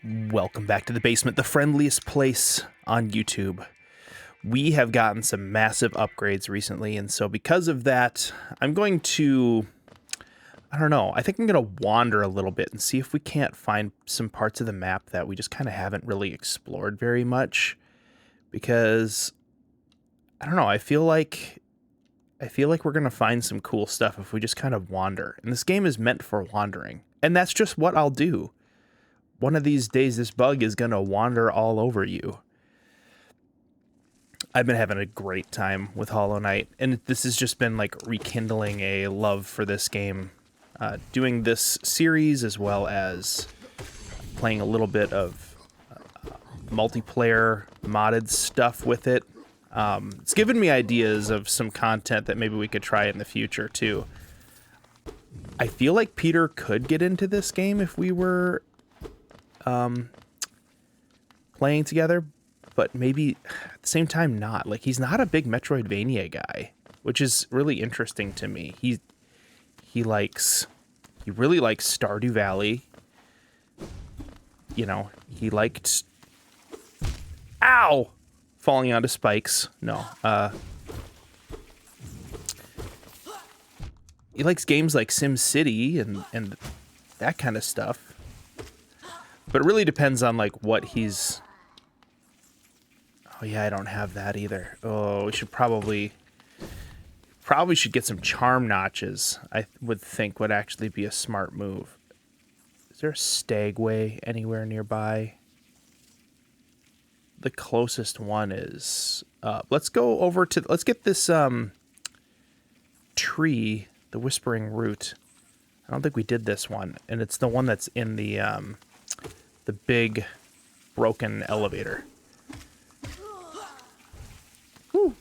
Welcome back to the basement, the friendliest place on YouTube. We have gotten some massive upgrades recently, and so because of that, I'm going to, I don't know, I think I'm going to wander a little bit and see if we can't find some parts of the map that we just kind of haven't really explored very much, because, I don't know, I feel like we're going to find some cool stuff if we just kind of wander, and this game is meant for wandering, and that's just what I'll do. One of these days, this bug is going to wander all over you. I've been having a great time with Hollow Knight, and this has just been like rekindling a love for this game. Doing this series as well as playing a little bit of multiplayer modded stuff with it. It's given me ideas of some content that maybe we could try in the future too. I feel like Peter could get into this game if we were playing together, but maybe at the same time not. Like, he's not a big Metroidvania guy, which is really interesting to me. He really likes Stardew Valley. You know, he liked falling onto spikes. No. He likes games like SimCity and that kind of stuff. But it really depends on, like, what he's... Oh, yeah, I don't have that either. Oh, we should probably should get some charm notches, I would think would actually be a smart move. Is there a stagway anywhere nearby? The closest one is... let's go over to... Let's get this tree, the Whispering Root. I don't think we did this one. And it's the one that's in the big broken elevator. Whew.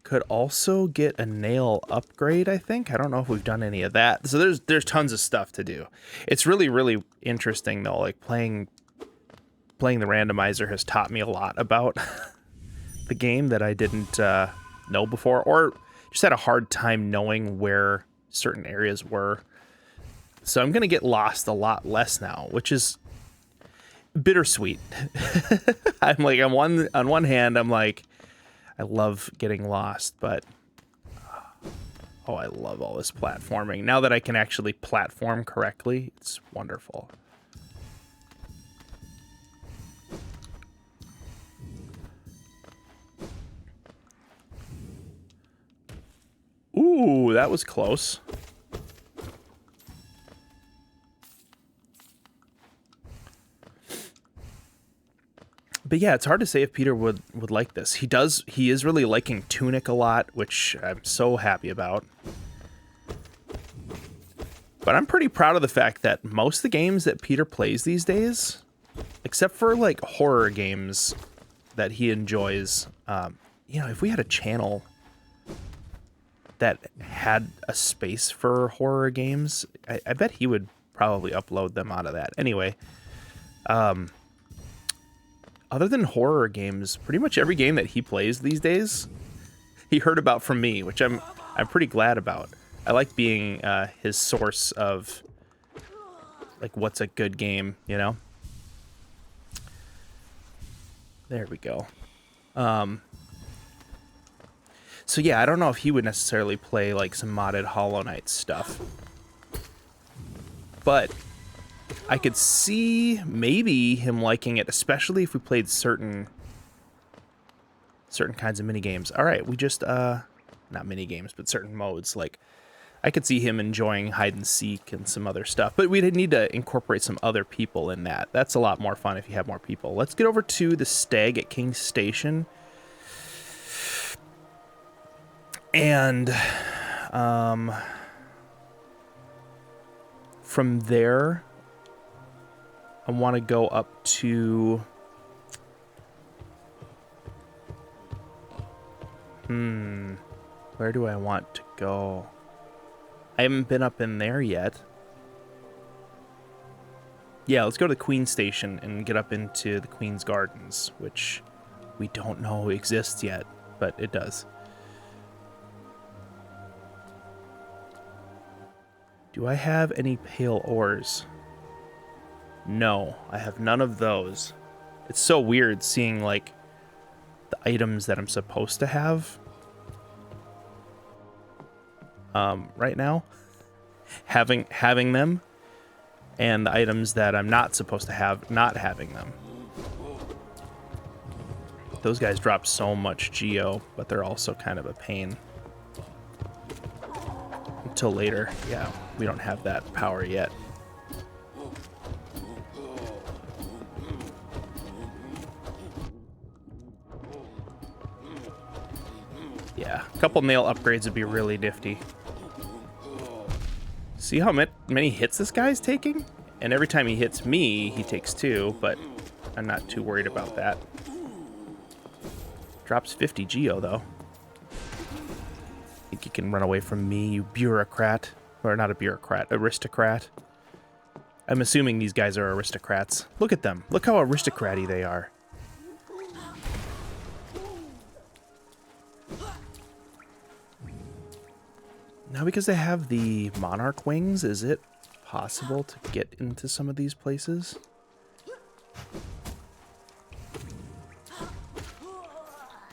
Could also get a nail upgrade, I think. I don't know if we've done any of that. So there's tons of stuff to do. It's really, really interesting though. Like playing the randomizer has taught me a lot about the game that I didn't know before, or just had a hard time knowing where certain areas were. So I'm gonna get lost a lot less now, which is bittersweet. I'm like, on one hand, I'm like, I love getting lost, but oh, I love all this platforming. Now that I can actually platform correctly, it's wonderful. Ooh, that was close. But yeah, it's hard to say if Peter would like this. He is really liking Tunic a lot, which I'm so happy about. But I'm pretty proud of the fact that most of the games that Peter plays these days, except for like horror games that he enjoys, you know, if we had a channel that had a space for horror games, I bet he would probably upload them out of that. Anyway, other than horror games, pretty much every game that he plays these days, he heard about from me, which I'm pretty glad about. I like being his source of, like, what's a good game, you know? There we go. So yeah, I don't know if he would necessarily play like some modded Hollow Knight stuff, but I could see maybe him liking it, especially if we played certain kinds of mini games. All right, we just not mini games, but certain modes. Like, I could see him enjoying hide and seek and some other stuff, but we'd need to incorporate some other people in that. That's a lot more fun if you have more people. Let's get over to the Stag at King's Station. And from there, I want to go up to... Where do I want to go? I haven't been up in there yet. Yeah, let's go to the Queen's Station and get up into the Queen's Gardens, which we don't know exists yet, but it does. Do I have any pale ores? No, I have none of those. It's so weird seeing, like, the items that I'm supposed to have right now. Having them, and the items that I'm not supposed to have not having them. Those guys drop so much geo, but they're also kind of a pain. Until later. Yeah, we don't have that power yet. Yeah, a couple nail upgrades would be really nifty. See how many hits this guy's taking? And every time he hits me, he takes 2, but I'm not too worried about that. Drops 50 geo, though. Think you can run away from me, you bureaucrat. Or not a bureaucrat, aristocrat. I'm assuming these guys are aristocrats. Look at them. Look how aristocrat-y they are. Now, because they have the monarch wings, is it possible to get into some of these places?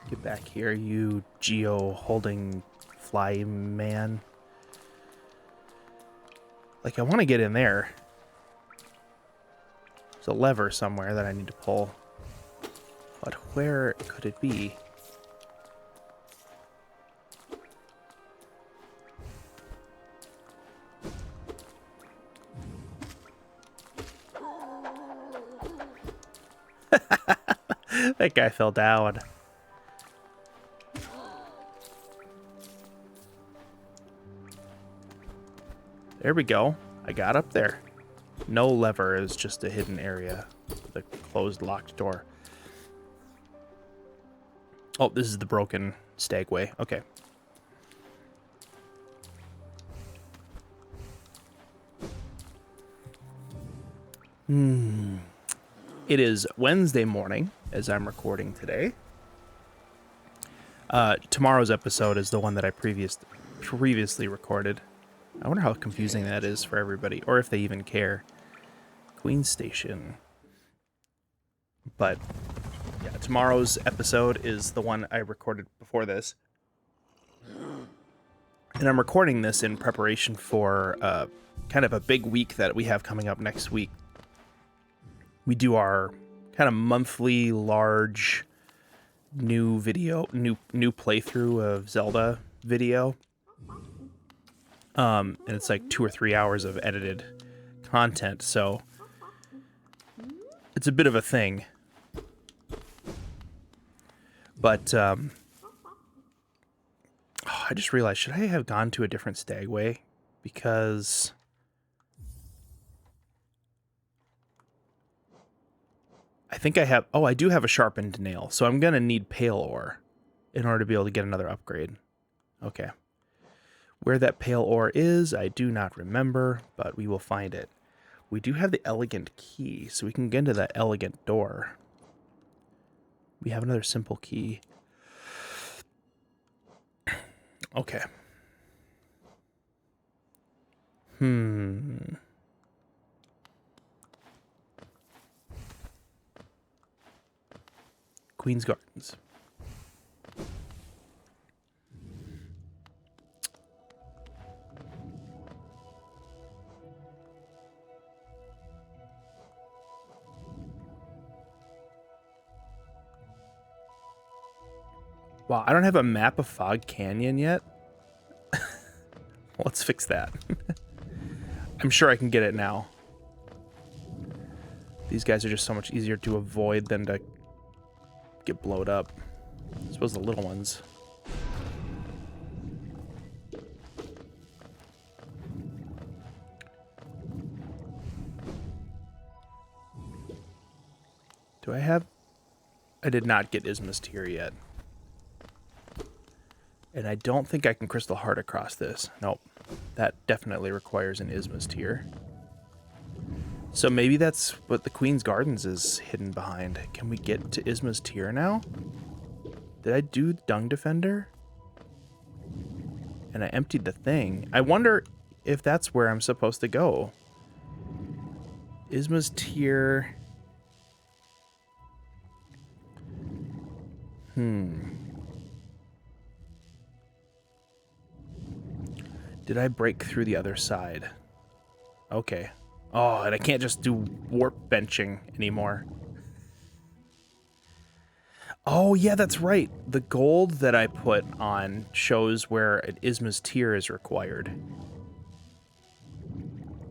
Get back here, you geo-holding fly man. Like, I want to get in there. There's a lever somewhere that I need to pull. But where could it be? That guy fell down. There we go. I got up there. No lever is just a hidden area with a closed, locked door. Oh, this is the broken stagway. Okay. It is Wednesday morning as I'm recording today. Tomorrow's episode is the one that I previously recorded. I wonder how confusing that is for everybody, or if they even care. Queen Station. But yeah, tomorrow's episode is the one I recorded before this. And I'm recording this in preparation for kind of a big week that we have coming up next week. We do our kind of monthly large new playthrough of Zelda video. And it's like 2 or 3 hours of edited content, so it's a bit of a thing. But I just realized, should I have gone to a different stagway? Because I think I have... Oh, I do have a sharpened nail, so I'm going to need pale ore in order to be able to get another upgrade. Okay. Where that pale ore is, I do not remember, but we will find it. We do have the elegant key, so we can get into that elegant door. We have another simple key. Okay. Queen's Gardens. Wow, I don't have a map of Fog Canyon yet. Let's fix that. I'm sure I can get it now. These guys are just so much easier to avoid than to get blowed up. I suppose the little ones. Do I have... I did not get Isma's tier yet. And I don't think I can Crystal Heart across this. Nope. That definitely requires an Isma's tier. So maybe that's what the Queen's Gardens is hidden behind. Can we get to Isma's tier now? Did I do Dung Defender? And I emptied the thing. I wonder if that's where I'm supposed to go. Isma's tier. Did I break through the other side? Okay. Oh, and I can't just do warp benching anymore. Oh, yeah, that's right. The gold that I put on shows where an Isma's tier is required.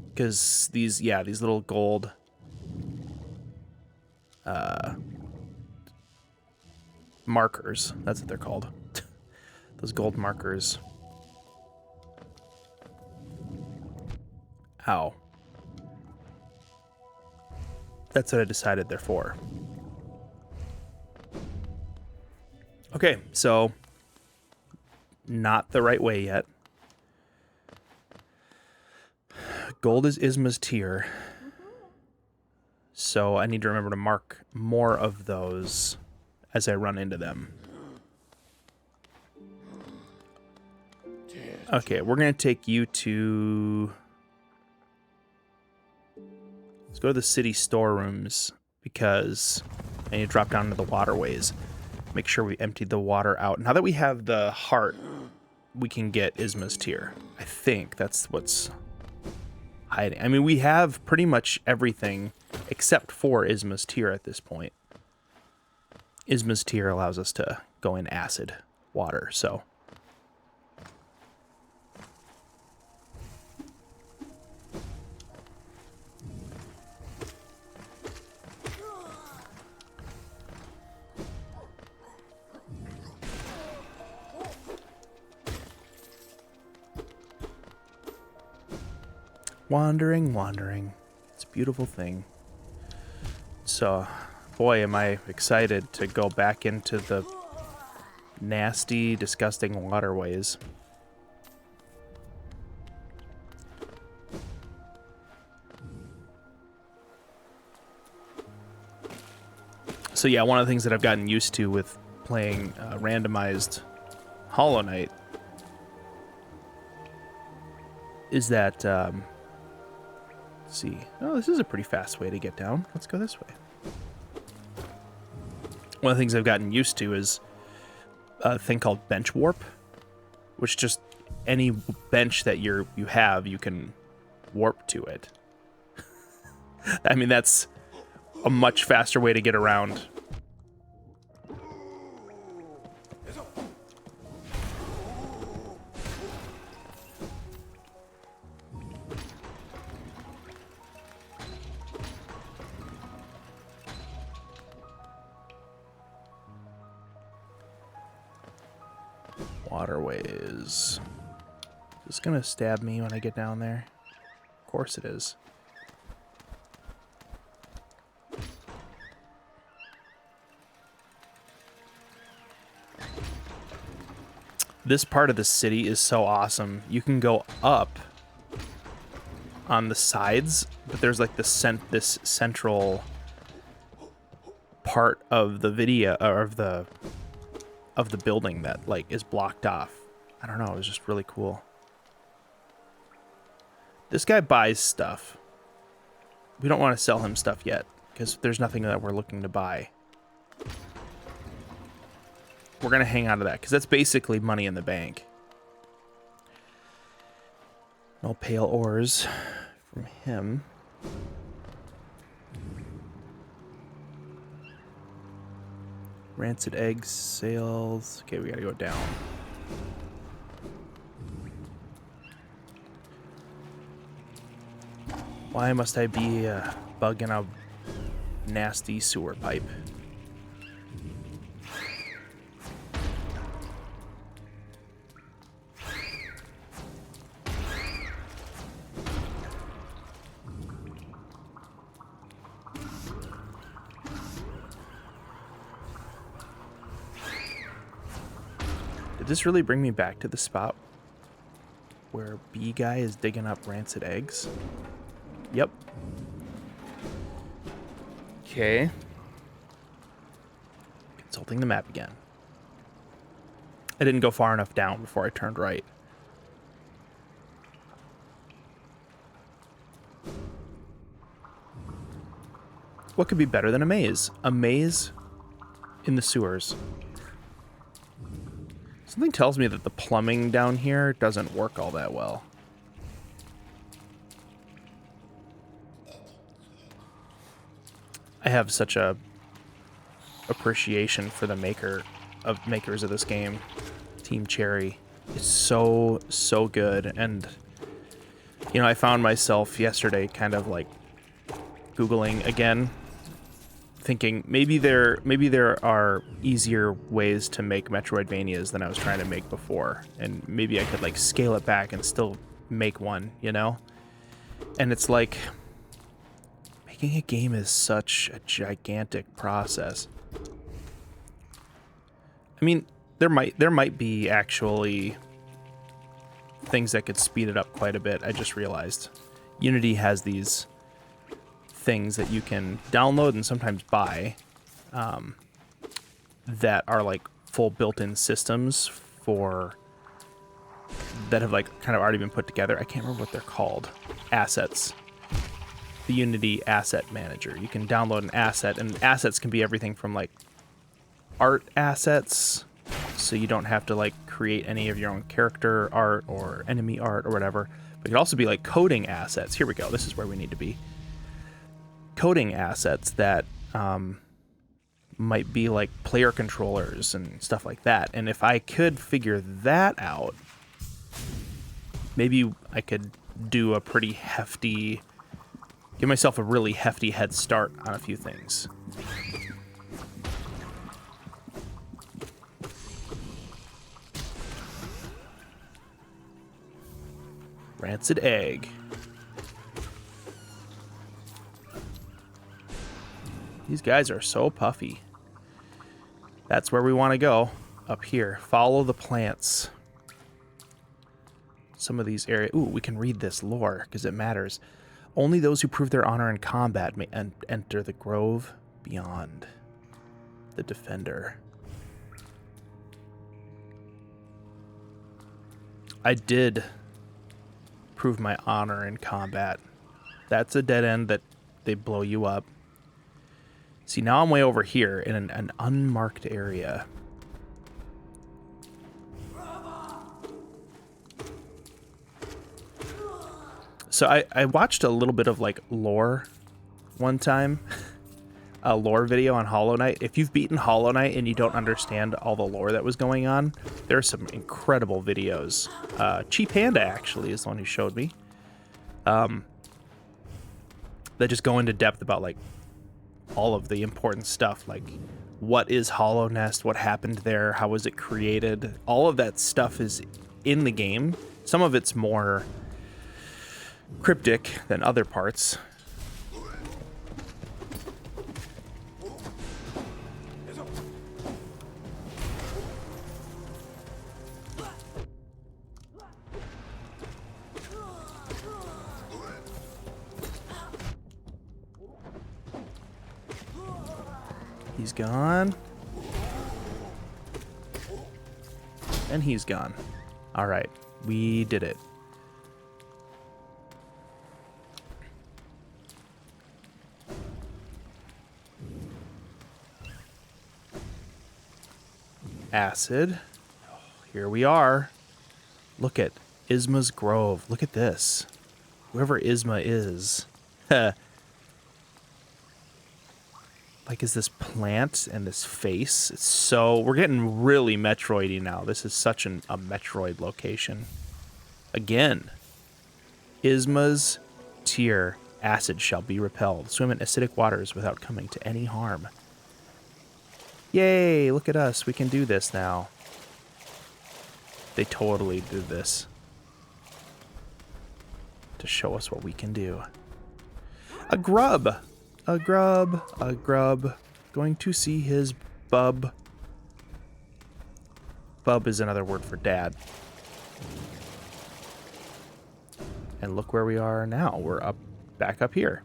Because these little gold markers, that's what they're called. Those gold markers. Ow. That's what I decided they're for. Okay, so not the right way yet. Gold is Isma's tier. So I need to remember to mark more of those as I run into them. Okay, we're going to take you to... Let's go to the city storerooms because I need to drop down into the waterways. Make sure we emptied the water out. Now that we have the heart, we can get Isma's tier. I think that's what's hiding. I mean, we have pretty much everything except for Isma's tier at this point. Isma's tier allows us to go in acid water, so... Wandering. It's a beautiful thing. So, boy, am I excited to go back into the nasty, disgusting waterways. So yeah, one of the things that I've gotten used to with playing randomized Hollow Knight is that... Let's see. Oh, this is a pretty fast way to get down. Let's go this way. One of the things I've gotten used to is a thing called bench warp, which just any bench that you have, you can warp to it. I mean, that's a much faster way to get around. Waterways. Is this gonna stab me when I get down there? Of course it is. This part of the city is so awesome. You can go up on the sides, but there's like this central part of the video or of the building that like is blocked off. I don't know, it was just really cool. This guy buys stuff. We don't want to sell him stuff yet because there's nothing that we're looking to buy. We're going to hang on to that because that's basically money in the bank. No pale ores from him. Rancid eggs, sales. Okay, we gotta go down. Why must I be a bug in a nasty sewer pipe? Did this really bring me back to the spot where Bee Guy is digging up rancid eggs? Yep. Okay. Consulting the map again. I didn't go far enough down before I turned right. What could be better than a maze? A maze in the sewers. Something tells me that the plumbing down here doesn't work all that well. I have such a appreciation for the makers of this game. Team Cherry. It's so good. And you know, I found myself yesterday kind of like Googling again, thinking maybe there are easier ways to make Metroidvanias than I was trying to make before, and maybe I could like scale it back and still make one, you know? And it's like making a game is such a gigantic process. I mean, there might be actually things that could speed it up quite a bit. I just realized Unity has these things that you can download and sometimes buy that are like full built-in systems that have like kind of already been put together. I can't remember what they're called. Assets. The Unity Asset Manager. You can download an asset, and assets can be everything from like art assets, so you don't have to like create any of your own character art or enemy art or whatever. But it can also be like coding assets. Here we go. This is where we need to be. Coding assets that might be like player controllers and stuff like that. And if I could figure that out, maybe I could do a pretty hefty, give myself a really hefty head start on a few things. Rancid egg. These guys are so puffy. That's where we want to go. Up here. Follow the plants. Some of these areas... Ooh, we can read this lore, because it matters. Only those who prove their honor in combat may enter the grove beyond. The defender. I did prove my honor in combat. That's a dead end that they blow you up. See, now I'm way over here in an unmarked area. So I watched a little bit of like lore one time. A lore video on Hollow Knight. If you've beaten Hollow Knight and you don't understand all the lore that was going on, there are some incredible videos. Cheap Panda actually is the one who showed me. That just go into depth about like all of the important stuff, like what is Hollow Nest, what happened there, how was it created. All of that stuff is in the game. Some of it's more cryptic than other parts. He's gone. And he's gone. All right, we did it. Acid. Oh, here we are. Look at Isma's Grove. Look at this. Whoever Isma is. Like, is this plant and this face? It's so... We're getting really Metroid-y now. This is such a Metroid location. Again. Isma's Tear. Acid shall be repelled. Swim in acidic waters without coming to any harm. Yay! Look at us. We can do this now. They totally did this. To show us what we can do. A grub! A grub, a grub, going to see his bub. Bub is another word for dad. And look where we are now. We're back up here.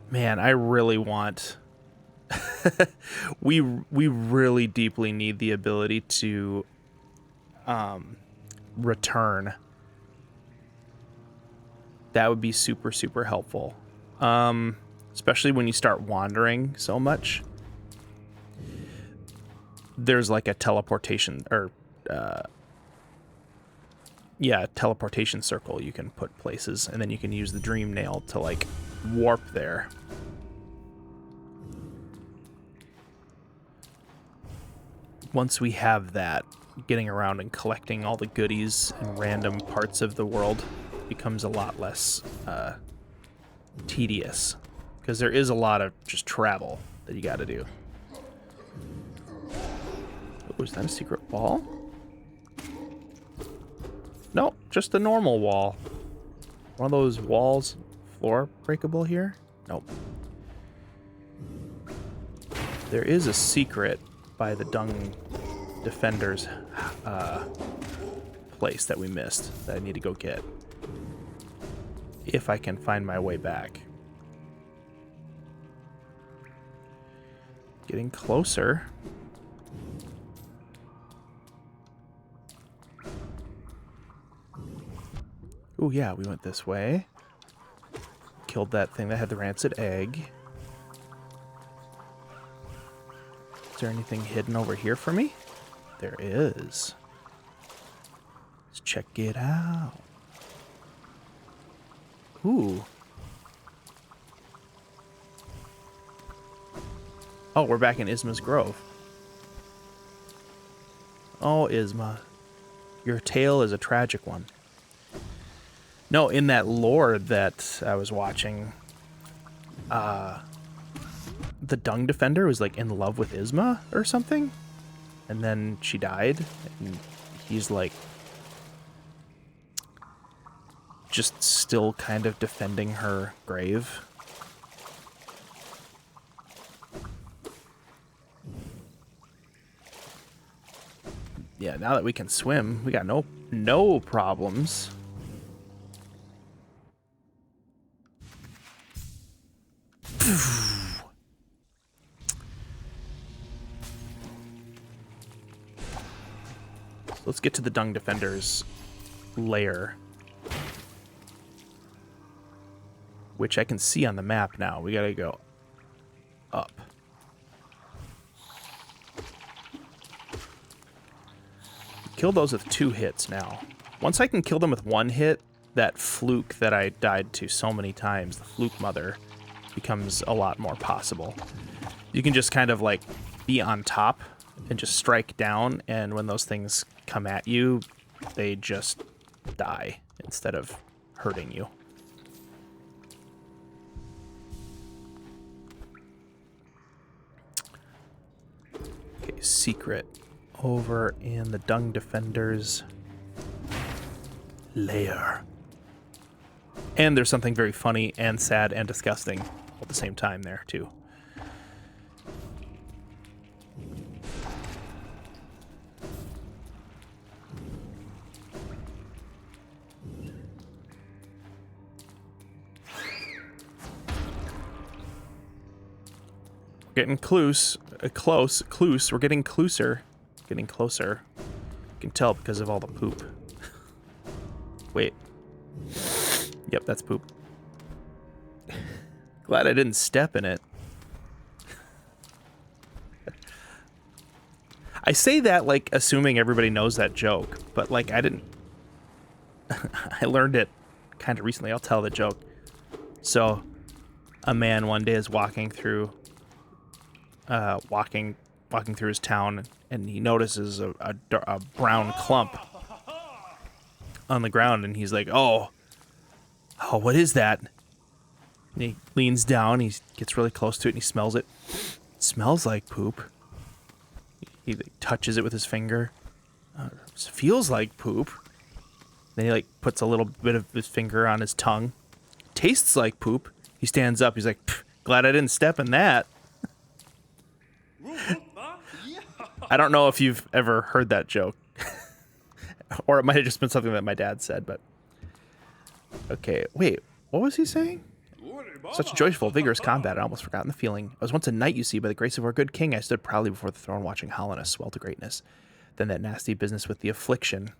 Man, I really want... we really deeply need the ability to return That would be super, super helpful. Especially when you start wandering so much. There's like a teleportation or teleportation circle you can put places, and then you can use the dream nail to like warp there. Once we have that, getting around and collecting all the goodies in random parts of the world becomes a lot less tedious, because there is a lot of just travel that you got to do. Oh, is that a secret wall? No, just a normal wall. One of those walls, floor breakable here? Nope. There is a secret by the Dung defenders place that we missed that I need to go get. If I can find my way back. Getting closer. Oh yeah, we went this way. Killed that thing that had the rancid egg. Is there anything hidden over here for me? There is. Let's check it out. Ooh. Oh, we're back in Isma's Grove. Oh, Isma. Your tale is a tragic one. No, in that lore that I was watching, the Dung Defender was like in love with Isma or something, and then she died, and he's like just still kind of defending her grave. Yeah, now that we can swim, we got no problems. Let's get to the Dung Defender's lair, which I can see on the map now. We gotta go up. Kill those with 2 hits now. Once I can kill them with 1 hit, that fluke that I died to so many times, the fluke mother, becomes a lot more possible. You can just kind of like be on top and just strike down, and when those things come at you, they just die instead of hurting you. Okay, secret over in the Dung Defender's lair. And there's something very funny and sad and disgusting all at the same time there, too. We're getting close. We're getting closer. Getting closer. You can tell because of all the poop. Wait. Yep, that's poop. Glad I didn't step in it. I say that like assuming everybody knows that joke, but like I didn't. I learned it kind of recently. I'll tell the joke. So, a man one day is walking through his town, and he notices a brown clump on the ground, and he's like, oh, what is that? And he leans down, he gets really close to it, and he smells it. It smells like poop. He touches it with his finger. It feels like poop. Then he like puts a little bit of his finger on his tongue. Tastes like poop. He stands up, he's like, glad I didn't step in that. I don't know if you've ever heard that joke. Or it might have just been something that my dad said, but... Okay, wait, what was he saying? Such a joyful, vigorous combat, I'd almost forgotten the feeling. I was once a knight, you see, by the grace of our good king. I stood proudly before the throne watching Hollandus swell to greatness. Then that nasty business with the affliction.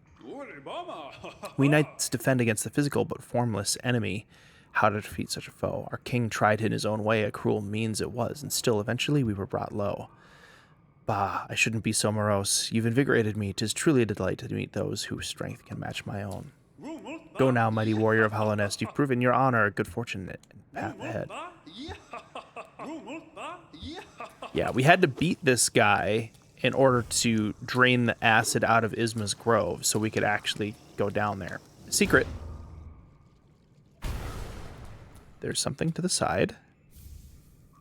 We knights defend against the physical but formless enemy. How to defeat such a foe? Our king tried in his own way, a cruel means it was, and still eventually we were brought low. Bah, I shouldn't be so morose. You've invigorated me. 'Tis truly a delight to meet those whose strength can match my own. Go now, mighty warrior of Hollownest. You've proven your honor, good fortune, and path ahead. Yeah, we had to beat this guy in order to drain the acid out of Isma's grove so we could actually go down there. Secret. There's something to the side.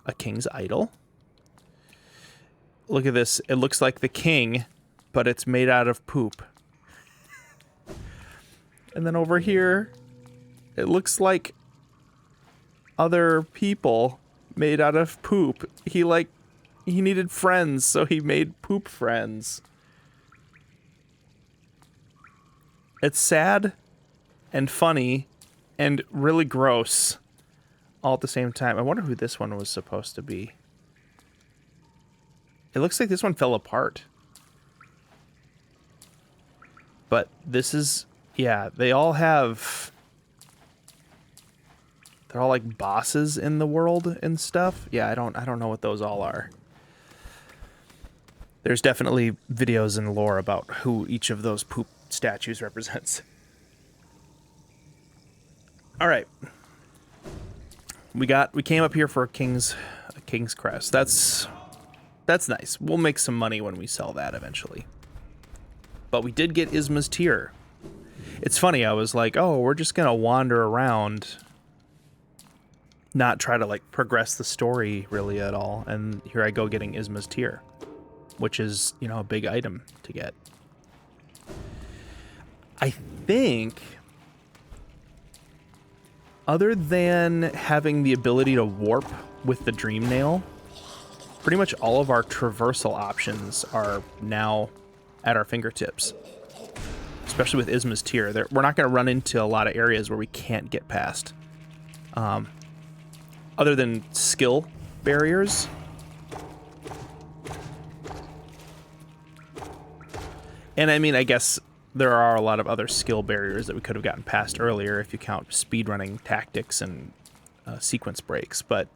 A king's idol. Look at this. It looks like the king, but it's made out of poop. And then over here, it looks like other people made out of poop. He needed friends, so he made poop friends. It's sad and funny and really gross all at the same time. I wonder who this one was supposed to be. It looks like this one fell apart. But this is, yeah, they all have, they're all like bosses in the world and stuff. Yeah, I don't know what those all are. There's definitely videos and lore about who each of those poop statues represents. All right. We came up here for a king's crest. That's nice. We'll make some money when we sell that eventually. But we did get Isma's tear. It's funny, I was like, oh, we're just gonna wander around, not try to like progress the story really at all. And here I go getting Isma's tear, which is, you know, a big item to get. I think, other than having the ability to warp with the dream nail, pretty much all of our traversal options are now at our fingertips. Especially with Isma's tear. We're not going to run into a lot of areas where we can't get past. Other than skill barriers. And I mean, I guess there are a lot of other skill barriers that we could have gotten past earlier if you count speedrunning tactics and sequence breaks, but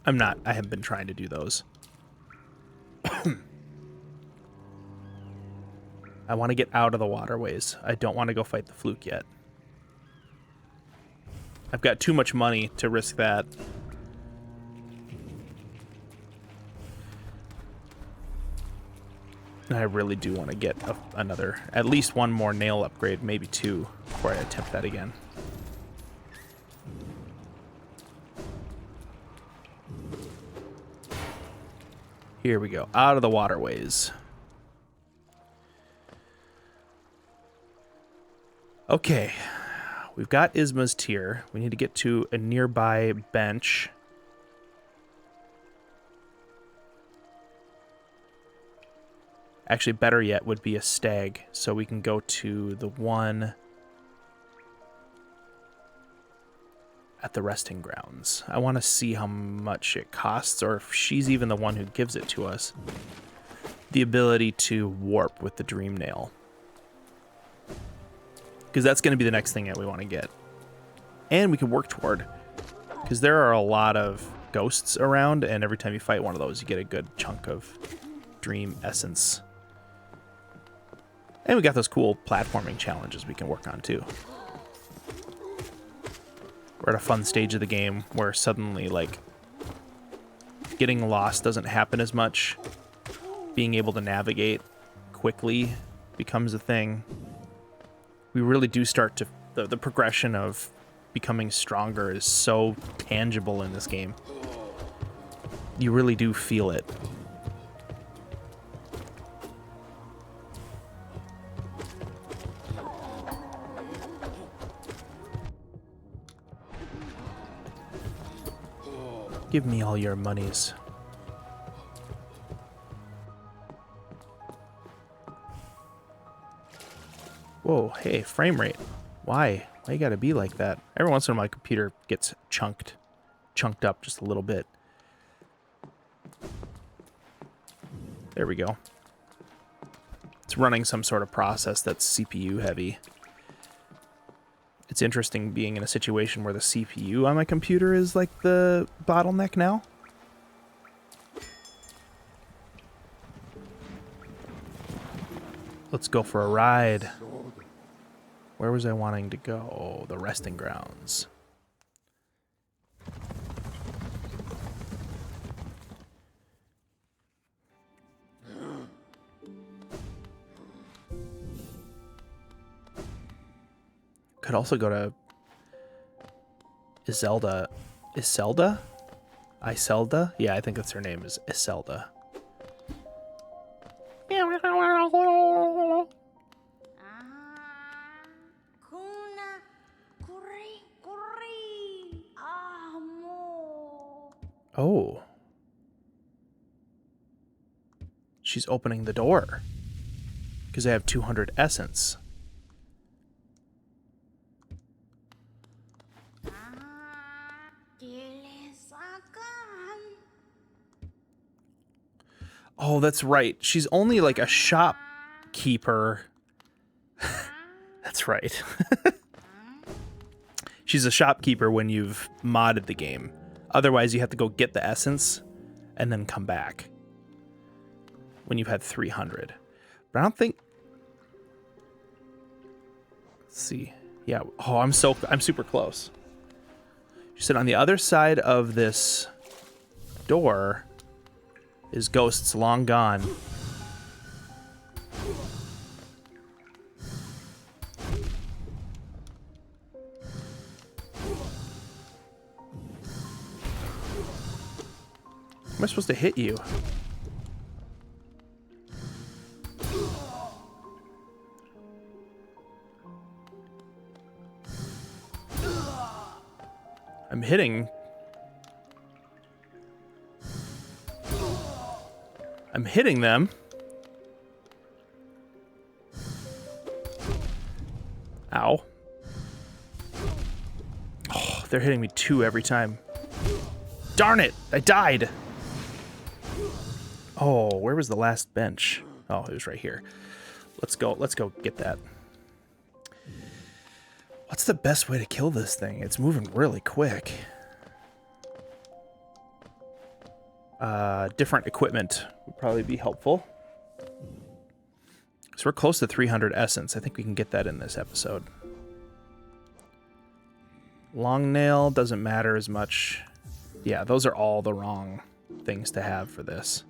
I haven't been trying to do those. I want to get out of the waterways. I don't want to go fight the fluke yet. I've got too much money to risk that. And I really do want to get at least one more nail upgrade, maybe two, before I attempt that again. Here we go, out of the waterways. Okay, we've got Isma's tear. We need to get to a nearby bench. Actually, better yet would be a stag, so we can go to the one at the resting grounds. I want to see how much it costs, or if she's even the one who gives it to us. The ability to warp with the dream nail. Because that's going to be the next thing that we want to get. And we can work toward. Because there are a lot of ghosts around, and every time you fight one of those, you get a good chunk of dream essence. And we got those cool platforming challenges we can work on too. We're at a fun stage of the game where suddenly, like, getting lost doesn't happen as much. Being able to navigate quickly becomes a thing. We really do start to... The progression of becoming stronger is so tangible in this game. You really do feel it. Give me all your monies. Whoa, hey, frame rate. Why? Why you gotta be like that? Every once in a while my computer gets chunked up just a little bit. There we go. It's running some sort of process that's CPU heavy. It's interesting being in a situation where the CPU on my computer is like the bottleneck now. Let's go for a ride. Where was I wanting to go? The resting grounds. Could also go to Iselda. Iselda? Iselda? Yeah, I think that's her name, is Iselda. Oh. She's opening the door. Because I have 200 essence. Oh, that's right. She's only like a shopkeeper. That's right. She's a shopkeeper when you've modded the game. Otherwise, you have to go get the essence and then come back when you've had 300. But I don't think... Let's see. Yeah. Oh, I'm super close. She said on the other side of this door is ghosts long gone. Am I supposed to hit you? I'm hitting. I'm hitting them. Ow. Oh, they're hitting me 2 every time. Darn it! I died! Oh, where was the last bench? Oh, it was right here. Let's go get that. What's the best way to kill this thing? It's moving really quick. Different equipment would probably be helpful. So we're close to 300 essence. I think we can get that in this episode. Long nail doesn't matter as much. Yeah, those are all the wrong things to have for this.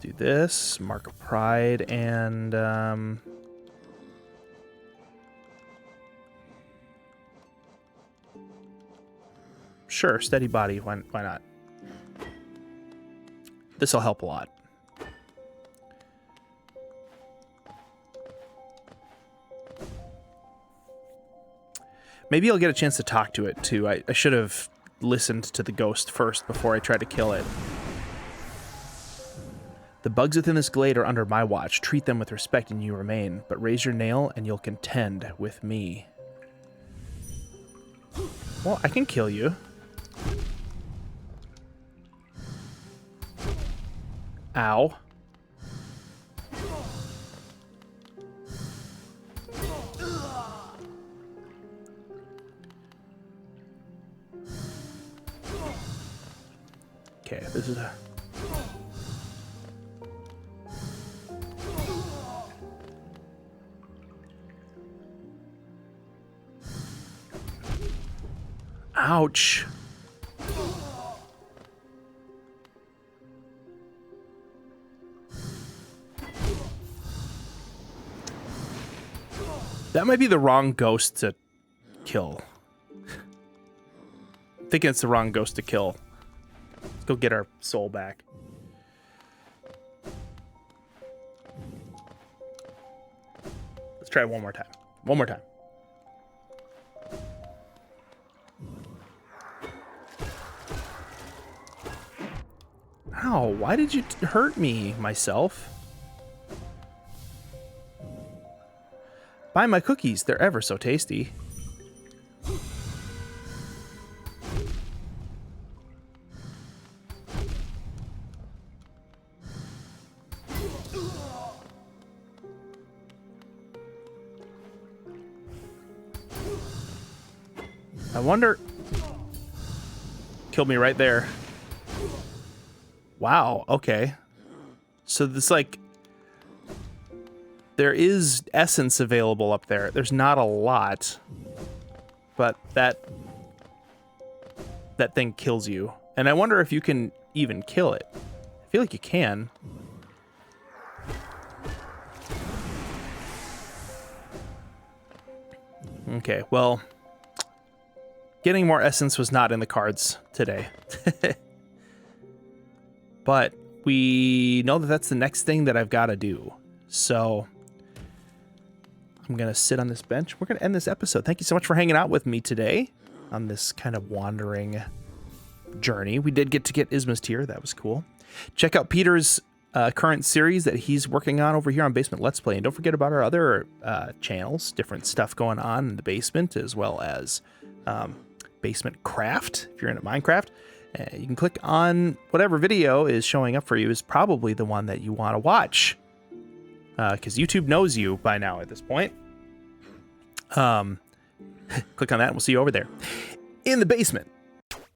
Do this, mark of pride, and sure, steady body. Why not? This will help a lot. Maybe I'll get a chance to talk to it too. I should have listened to the ghost first before I tried to kill it. The bugs within this glade are under my watch. Treat them with respect and you remain, but raise your nail and you'll contend with me. Well, I can kill you. Ow. Okay, this is a... Ouch. That might be the wrong ghost to kill. I'm thinking it's the wrong ghost to kill. Let's go get our soul back. Let's try it one more time. One more time. Ow, why did you hurt me, myself? Buy my cookies, they're ever so tasty. I wonder... Killed me right there. Wow, okay. So this, like... There is essence available up there. There's not a lot. But that thing kills you. And I wonder if you can even kill it. I feel like you can. Okay, well... Getting more essence was not in the cards today. But we know that that's the next thing that I've got to do. So I'm going to sit on this bench. We're going to end this episode. Thank you so much for hanging out with me today on this kind of wandering journey. We did get to get Isma's tier. That was cool. Check out Peter's current series that he's working on over here on Basement Let's Play. And don't forget about our other channels, different stuff going on in the basement, as well as Basement Craft. If you're into Minecraft, you can click on whatever video is showing up for you is probably the one that you want to watch. Because YouTube knows you by now at this point. Click on that and we'll see you over there in the basement.